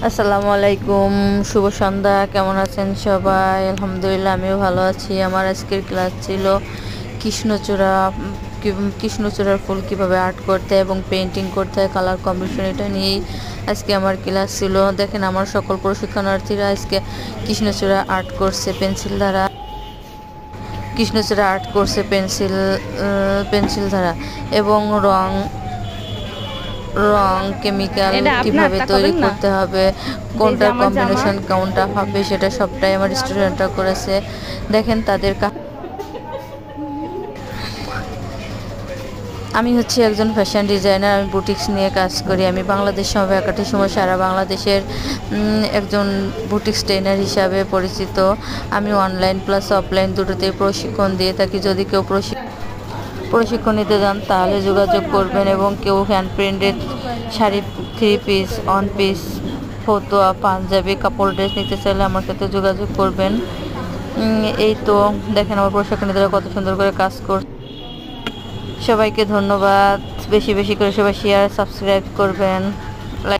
আসসালামু আলাইকুম, শুভ সন্ধ্যা। কেমন আছেন সবাই? আলহামদুলিল্লাহ, আমিও ভালো আছি। আমার আজকের ক্লাস ছিল কৃষ্ণচূড়া। কৃষ্ণচূড়ার ফুল কিভাবে আর্ট করতে হয় এবং পেন্টিং করতে হয়, কালার কম্বিনেশন, এটা নিয়েই আজকে আমার ক্লাস ছিল। দেখেন, আমার সকল প্রশিক্ষণার্থীরা আজকে কৃষ্ণচূড়া আর্ট করছে পেন্সিল দ্বারা। কৃষ্ণচূড়া আর্ট করছে পেন্সিল দ্বারা এবং রং রং কেমিক্যাল এটা আপনার কিভাবে তৈরি তাকাবেন না করতে হবে, যে যে কোনটার আমার জামা। কম্বিনেশন কোনটা হবে, সেটা সবটাই আমার স্টুডেন্টরা করেছে। দেখেন তাদের আমি হচ্ছি একজন ফ্যাশন ডিজাইনার। আমি বুটিক্স নিয়ে কাজ করি। আমি বাংলাদেশ সমবায় একাডেমির সময় সারা বাংলাদেশের একজন বুটিক্স ট্রেনার হিসাবে পরিচিত। আমি অনলাইন প্লাস অফলাইন দুটোতেই প্রশিক্ষণ দিয়ে থাকি। যদি কেউ প্রশিক্ষণ নিতে যান তাহলে যোগাযোগ করবেন, এবং কেউ hand printed sari, 3 piece, 1 piece, ফতুয়া, পাঞ্জাবি, কাপড় ড্রেস নিতে চাইলে আমার সাথে যোগাযোগ করবেন। এই তো দেখেন আমার প্রশিক্ষণীরা কত সুন্দর করে কাজ করছে। সবাইকে ধন্যবাদ। বেশি বেশি করে সবাই শেয়ার, সাবস্ক্রাইব করবেন।